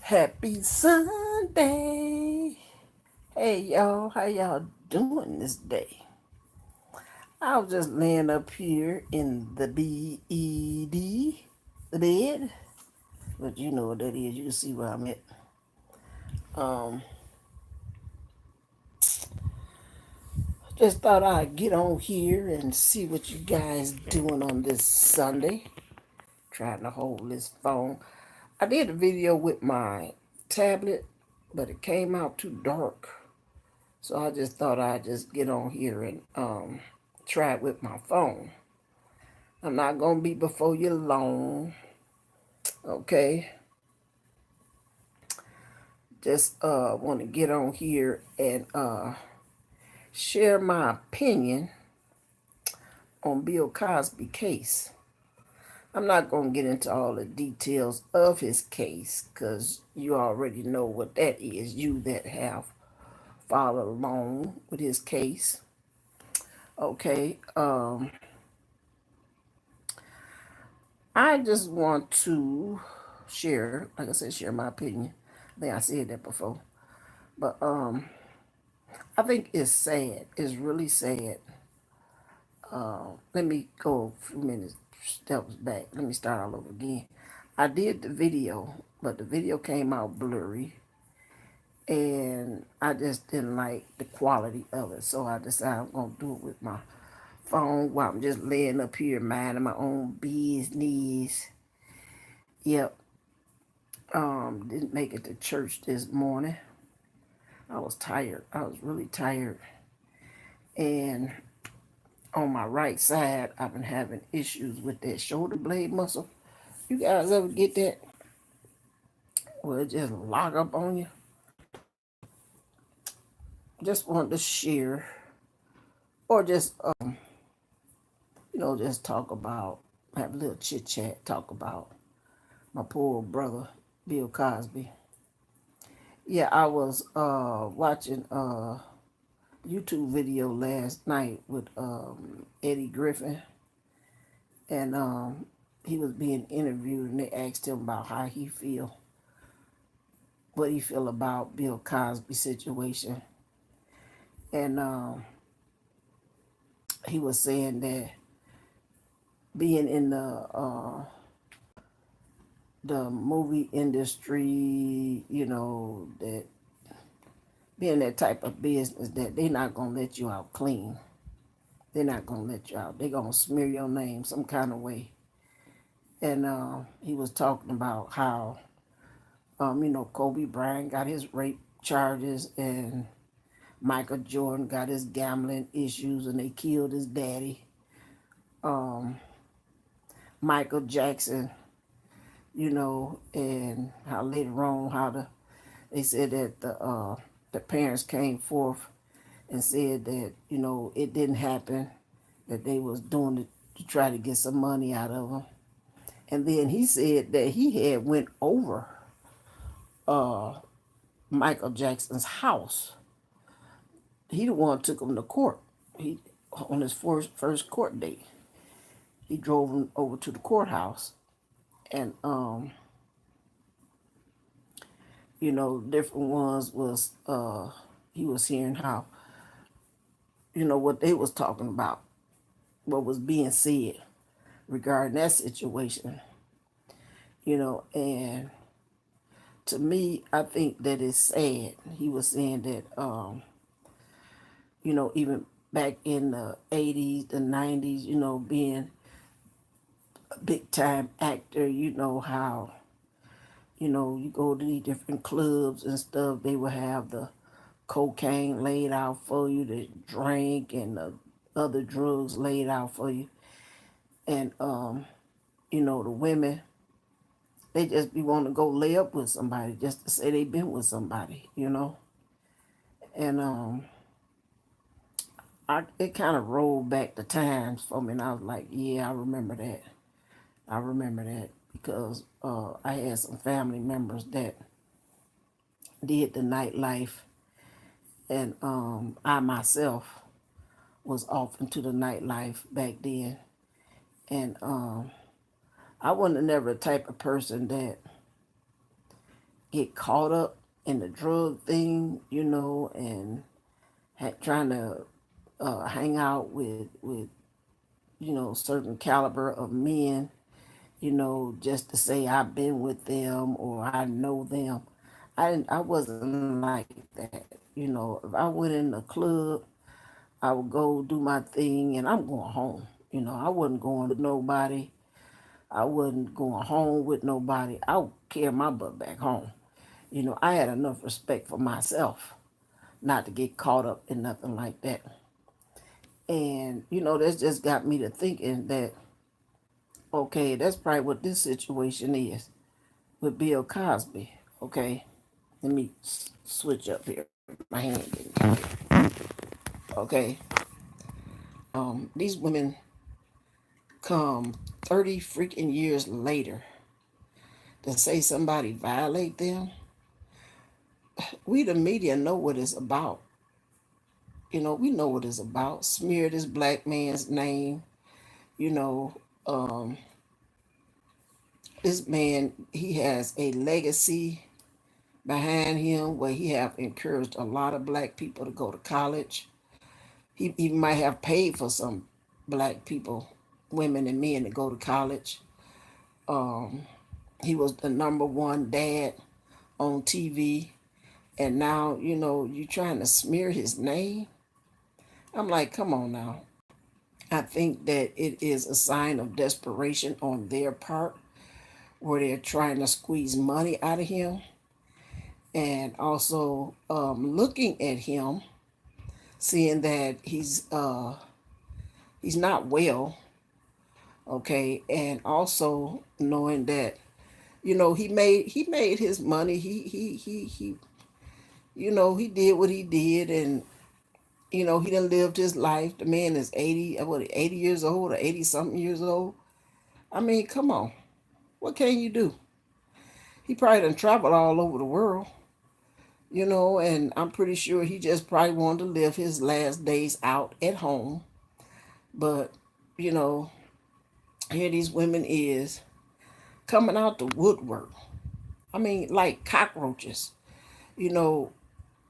Happy Sunday. Hey y'all, how y'all doing this day? I was just laying up here in the bed, the bed. But you know what that is, you can see where I'm at. Um, just thought I'd get on here and see what you guys doing on this Sunday. Trying to hold this phone. I did a video with my tablet, but it came out too dark. So I just thought I'd just get on here and try it with my phone. I'm not gonna be before you long, okay? Just want to get on here and share my opinion on Bill Cosby case. I'm not gonna get into all the details of his case because you already know what that is. You that have followed along with his case, okay? I just want to share, like I said, share my opinion. I think I said that before. But I think it's sad. It's really sad. Let me go a few minutes steps back. Let me start all over again. I did the video, but the video came out blurry. And I just didn't like the quality of it. So I decided I'm going to do it with my phone while I'm just laying up here minding my own business. Yep. Didn't make it to church this morning. I was tired. I was really tired. And on my right side, I've been having issues with that shoulder blade muscle. You guys ever get that? Where it just lock up on you? Just wanted to share. Or just, just talk about, have a little chit chat, talk about my poor brother, Bill Cosby. Yeah, I was watching YouTube video last night with Eddie Griffin, and he was being interviewed, and they asked him about how he feel, what he feel about Bill Cosby situation, and he was saying that being in the movie industry, that being that type of business, that they're not gonna let you out clean. They're not gonna let you out. They're gonna smear your name some kind of way. And he was talking about how, Kobe Bryant got his rape charges, and Michael Jordan got his gambling issues, and they killed his daddy. Um, Michael Jackson, and how later on, they said that the parents came forth and said that it didn't happen, that they was doing it to try to get some money out of him. And then he said that he had went over uh, Michael Jackson's house. He the one took him to court. He on his first court date. He drove him over to the courthouse, and different ones was he was hearing how what they was talking about, what was being said regarding that situation, and to me, I think that it's sad. He was saying that even back in the 80s, the 90s, being a big time actor, how, you go to these different clubs and stuff, they will have the cocaine laid out for you, the drink and the other drugs laid out for you. And, the women, they just be wanting to go lay up with somebody just to say they been with somebody, And it kind of rolled back the times for me, and I was like, yeah, I remember that. I remember that because I had some family members that did the nightlife, and I myself was off into the nightlife back then, and I wasn't never the type of person that get caught up in the drug thing, and trying to hang out with certain caliber of men, just to say I've been with them or I know them. I wasn't like that. If I went in the club, I would go do my thing and I'm going home. I wasn't going with nobody. I wasn't going home with nobody. I would carry my butt back home. I had enough respect for myself not to get caught up in nothing like that. And, that's just got me to thinking that, okay, that's probably what this situation is with Bill Cosby. Okay, let me switch up here. My hand getting tired. Okay, these women come 30 freaking years later to say somebody violate them. We, the media, know what it's about. We know what it's about. Smear this black man's name. You know, um, this man, he has a legacy behind him where he have encouraged a lot of black people to go to college. He might have paid for some black people, women and men to go to college. Um, he was the number one dad on TV. And now, you're trying to smear his name. I'm like, come on now. I think that it is a sign of desperation on their part where they're trying to squeeze money out of him and also looking at him, seeing that he's not well, okay, and also knowing that he made his money. He did what he did, and he done lived his life. The man is 80 years old or 80 something years old. I mean, come on. What can you do? He probably done traveled all over the world, and I'm pretty sure he just probably wanted to live his last days out at home. But, you know, here these women is coming out the woodwork. I mean, like cockroaches, you know,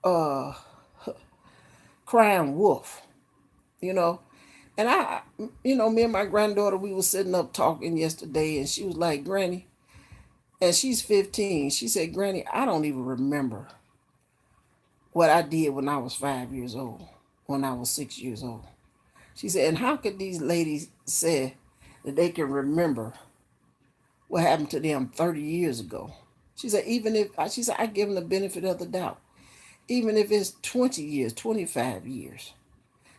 uh, crying wolf, you know. And me and my granddaughter, we were sitting up talking yesterday, and she was like, Granny, and she's 15. She said, Granny, I don't even remember what I did when I was 5 years old, when I was 6 years old. She said, and how could these ladies say that they can remember what happened to them 30 years ago? She said, she said, I give them the benefit of the doubt. Even if it's 20 years, 25 years.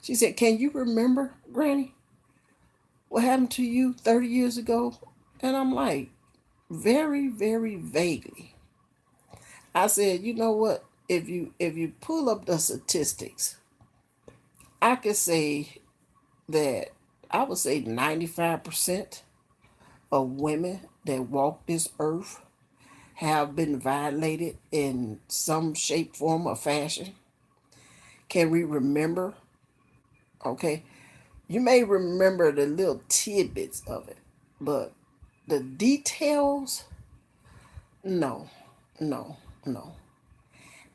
She said, can you remember, Granny, what happened to you 30 years ago? And I'm like, very, very vaguely. I said, you know what? If you pull up the statistics, I could say that I would say 95% of women that walk this earth have been violated in some shape, form, or fashion. Can we remember? Okay. You may remember the little tidbits of it, but the details, no, no, no.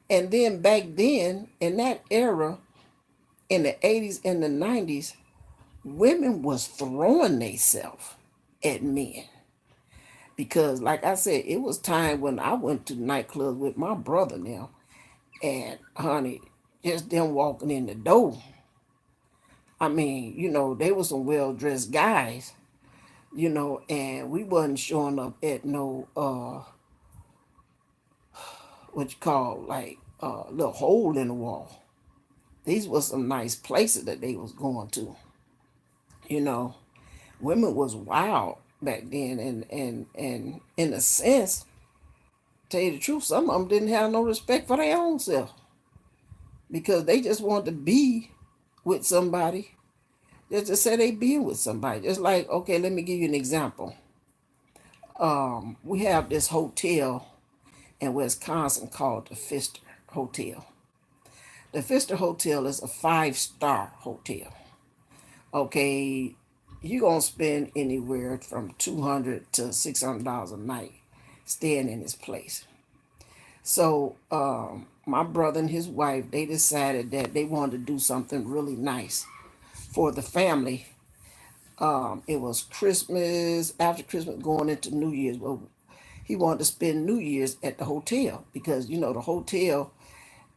And then back then, in that era, in the 80s and the 90s, women was throwing themselves at men. Because, like I said, it was time when I went to nightclubs with my brother now. And, honey, just them walking in the door. I mean, they were some well-dressed guys, and we wasn't showing up at no, what you call, like, little hole in the wall. These were some nice places that they was going to, you know. Women was wild back then, and in a sense, tell you the truth, some of them didn't have no respect for their own self because they just wanted to be with somebody. They just say they be with somebody. Just like, okay, let me give you an example. We have this hotel in Wisconsin called the Pfister Hotel. The Pfister Hotel is a 5-star hotel. Okay, you're going to spend anywhere from $200 to $600 a night staying in this place. So my brother and his wife, they decided that they wanted to do something really nice for the family. It was Christmas, after Christmas, going into New Year's. Well, he wanted to spend New Year's at the hotel because, the hotel,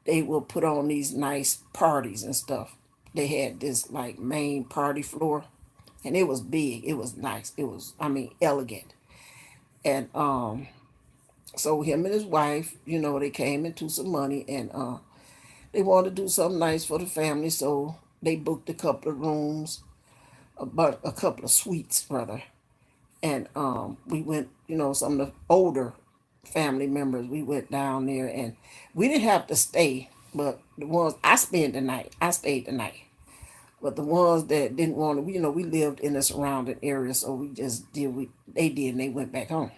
they will put on these nice parties and stuff. They had this like main party floor, and it was big. It was nice. It was, elegant. And so him and his wife, they came into some money, and they wanted to do something nice for the family. So they booked a couple of rooms, but a couple of suites rather. And we went, some of the older family members, we went down there, and we didn't have to stay, but the ones I spent the night, I stayed the night. But the ones that didn't want to, we lived in the surrounding area, so we just did they did, and they went back home.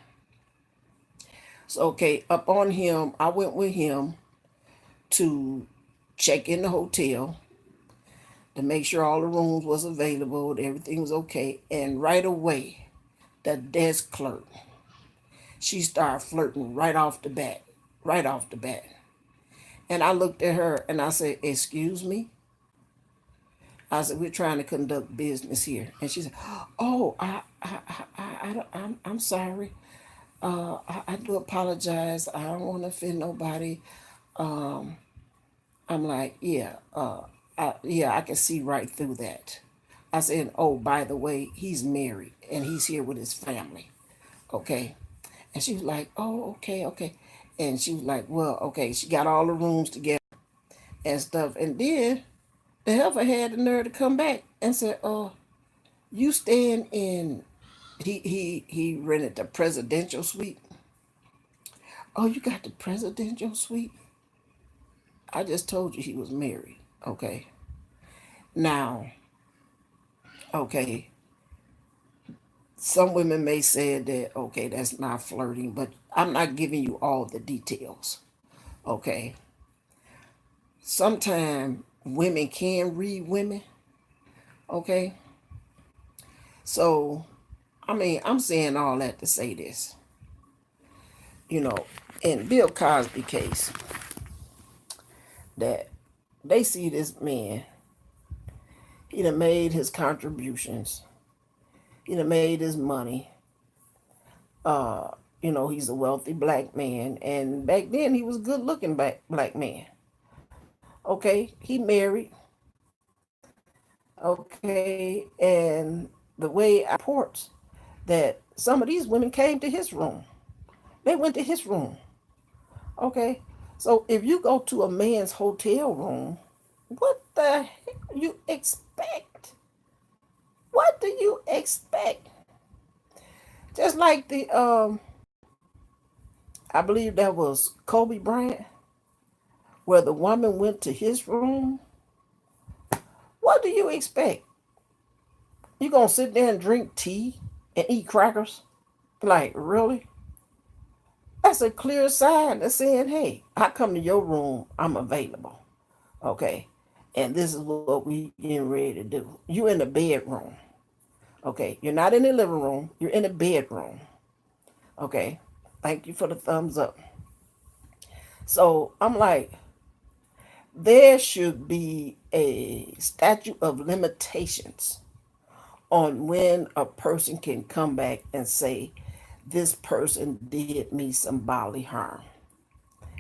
So okay, up on him, I went with him to check in the hotel to make sure all the rooms was available, everything was okay, and right away, the desk clerk, she started flirting right off the bat, right off the bat. And I looked at her and I said, "Excuse me." I said, "We're trying to conduct business here." And she said, "Oh, I'm sorry. I do apologize. I don't want to offend nobody." I'm like, "Yeah, yeah, I can see right through that." I said, "Oh, by the way, he's married and he's here with his family." Okay. And she was like, "Oh, okay, okay." And she was like, "Well, okay." She got all the rooms together and stuff. And then the helper had the nerve to come back and said, "Oh, you staying in?" He rented the presidential suite. "Oh, you got the presidential suite?" I just told you he was married. Okay. Now, okay. Some women may say that, okay, that's not flirting, but I'm not giving you all the details. Okay. Sometimes women can read women. Okay. So, I'm saying all that to say this. You know, in Bill Cosby case, that they see this man, he done made his contributions, he done made his money. He's a wealthy black man, and back then he was a good looking black man. Okay, he married. Okay, and the way I reports that some of these women came to his room. They went to his room. Okay, so if you go to a man's hotel room, what the heck you expect? What do you expect? Just like I believe that was Kobe Bryant, where the woman went to his room. What do you expect? You gonna sit there and drink tea and eat crackers? Like, really? That's a clear sign that saying, "Hey, I come to your room, I'm available." Okay. And this is what we getting ready to do. You in the bedroom. Okay. You're not in the living room, you're in the bedroom. Okay. Thank you for the thumbs up. So I'm like, there should be a statute of limitations on when a person can come back and say, this person did me some bodily harm.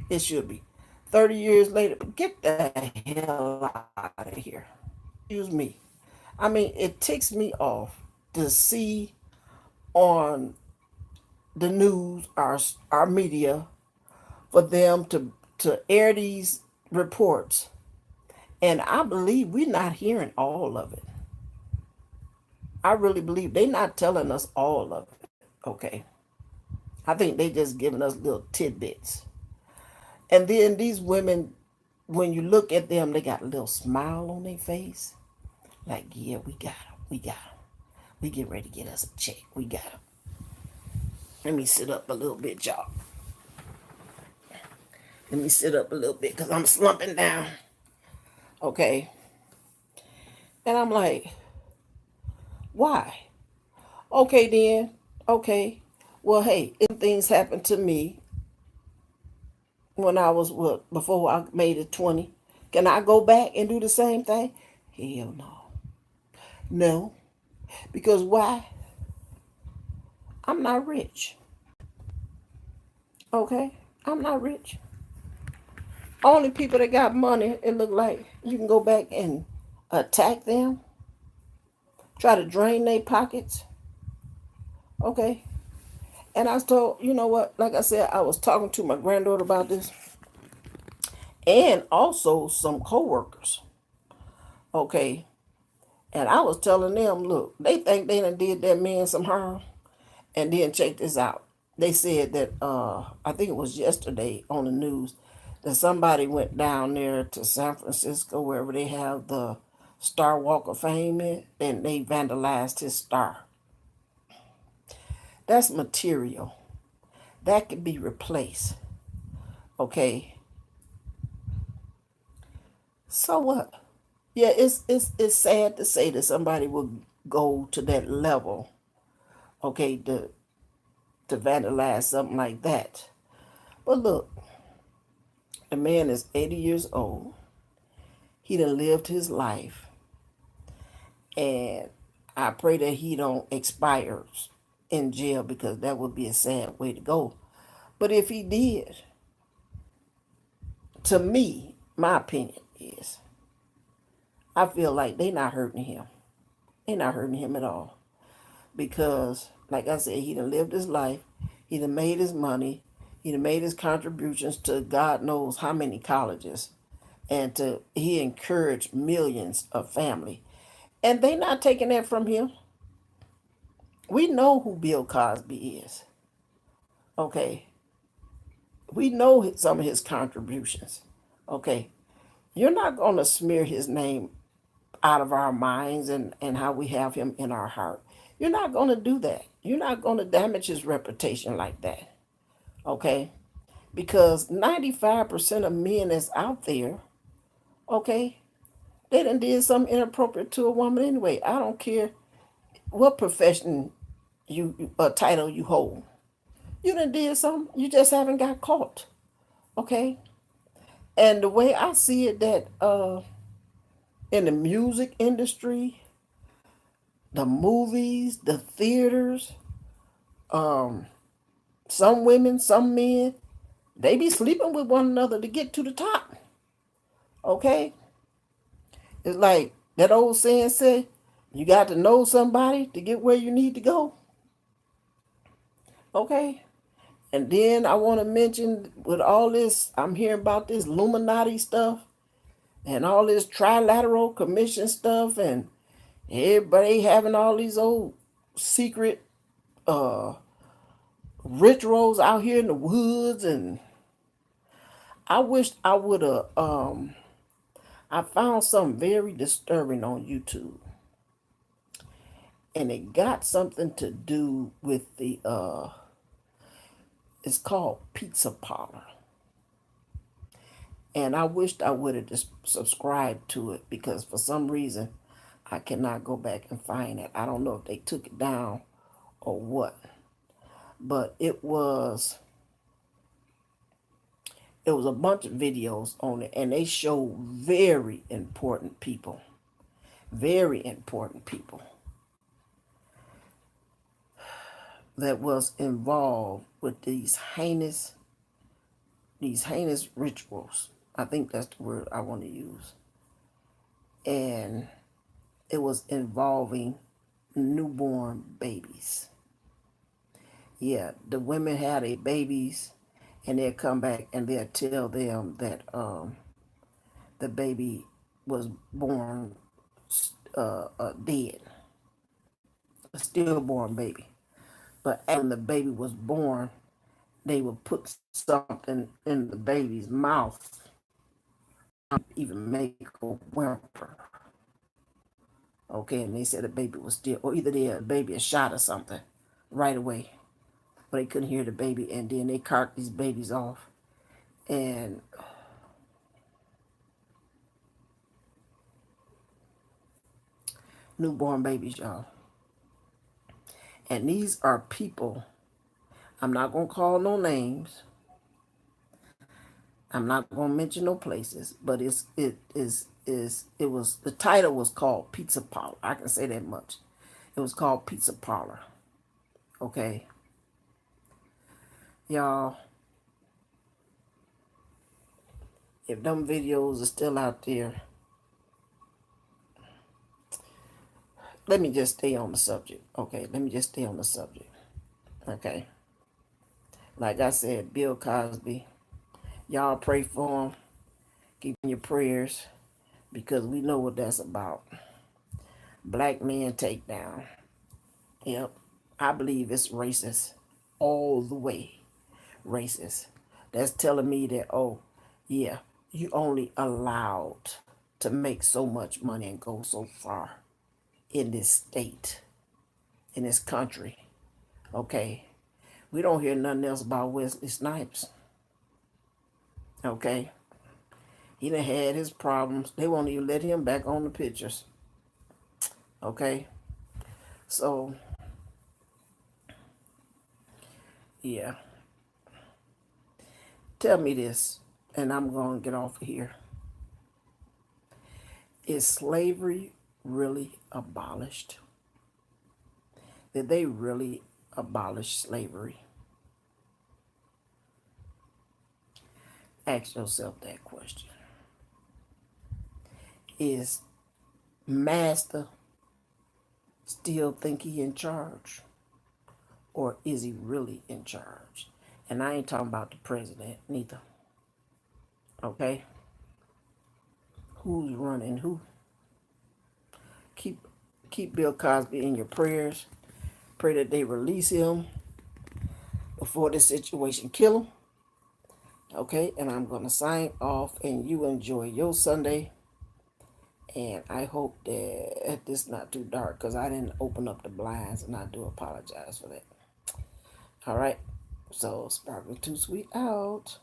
It should be. 30 years later, get the hell out of here. Excuse me. It ticks me off to see on the news, our media, for them to air these reports. And I believe we're not hearing all of it. I really believe they're not telling us all of it. Okay. I think they just giving us little tidbits. And then these women, when you look at them, they got a little smile on their face. Like, yeah, we got them. We got them. We get ready to get us a check. We got them. Let me sit up a little bit, y'all. Let me sit up a little bit because I'm slumping down. Okay. And I'm like, why? Okay, then. Okay. Well, hey, if things happen to me, when I was what before I made it 20. Can I go back and do the same thing? Hell no. No. Because why? I'm not rich. Okay? I'm not rich. Only people that got money, it look like you can go back and attack them, try to drain their pockets. Okay? And I was told, you know what, like I said, I was talking to my granddaughter about this and also some coworkers. Okay? And I was telling them, look, they think they done did that man some harm. And then check this out. They said that I think it was yesterday on the news that somebody went down there to San Francisco wherever they have the Star Walk of Fame in, and they vandalized his star. That's material. That could be replaced. Okay. So what? Yeah, it's sad to say that somebody would go to that level, okay, to vandalize something like that. But look, the man is 80 years old. He done lived his life, and I pray that he don't expire in jail because that would be a sad way to go. But if he did, to me, my opinion is, I feel like they not hurting him. They not hurting him at all because, like I said, he done lived his life. He done made his money. He done made his contributions to God knows how many colleges, and he encouraged millions of family, and they not taking that from him. We know who Bill Cosby is. Okay. We know some of his contributions. Okay. You're not going to smear his name out of our minds and how we have him in our heart. You're not going to do that. You're not going to damage his reputation like that. Okay. Because 95% of men that's out there, okay, they done did something inappropriate to a woman anyway. I don't care what profession title you hold. You done did something. You just haven't got caught. Okay? And the way I see it that in the music industry, the movies, the theaters, um, some women, some men, they be sleeping with one another to get to the top. Okay? It's like that old saying say, you got to know somebody to get where you need to go. Okay? And then I want to mention with all this, I'm hearing about this Illuminati stuff and all this trilateral commission stuff, and everybody having all these old secret uh, rituals out here in the woods. And I wished I would have, I found something very disturbing on YouTube. And it got something to do with it's called Pizza Parlor. And I wished I would have just subscribed to it because for some reason I cannot go back and find it. I don't know if they took it down or what. But it was a bunch of videos on it, and they show very important people. Very important people that was involved with these heinous rituals. I think that's the word I want to use. And it was involving newborn babies. Yeah, the women had their babies, and they'll come back and they'll tell them that the baby was born dead, a stillborn baby. But when the baby was born, they would put something in the baby's mouth, even make a whimper. Okay, and they said the baby was still, or either the baby had shot or something right away, but they couldn't hear the baby, and then they carted these babies off, and newborn babies, y'all. And these are people, I'm not going to call no names, I'm not gonna mention no places, but it was, the title was called Pizza Parlor. I can say that much. It was called Pizza Parlor. Okay, y'all. If them videos are still out there, let me just stay on the subject. Okay, let me just stay on the subject. Okay, like I said, Bill Cosby. Y'all pray for him. Keep in your prayers because we know what that's about. Black man takedown. Yep. I believe it's racist all the way. Racist. That's telling me that, oh, yeah, you only allowed to make so much money and go so far in this state, in this country. Okay. We don't hear nothing else about Wesley Snipes. Okay. He done had his problems. They won't even let him back on the pictures. Okay. So, yeah. Tell me this, and I'm going to get off of here. Is slavery really abolished? Did they really abolish slavery? Ask yourself that question. Is master still think he in charge? Or is he really in charge? And I ain't talking about the president neither. Okay? Who's running who? Keep Bill Cosby in your prayers. Pray that they release him before this situation kill him. Okay, and I'm going to sign off, and you enjoy your Sunday. And I hope that this not too dark because I didn't open up the blinds, and I do apologize for that. All right, so Sparkling Too Sweet out.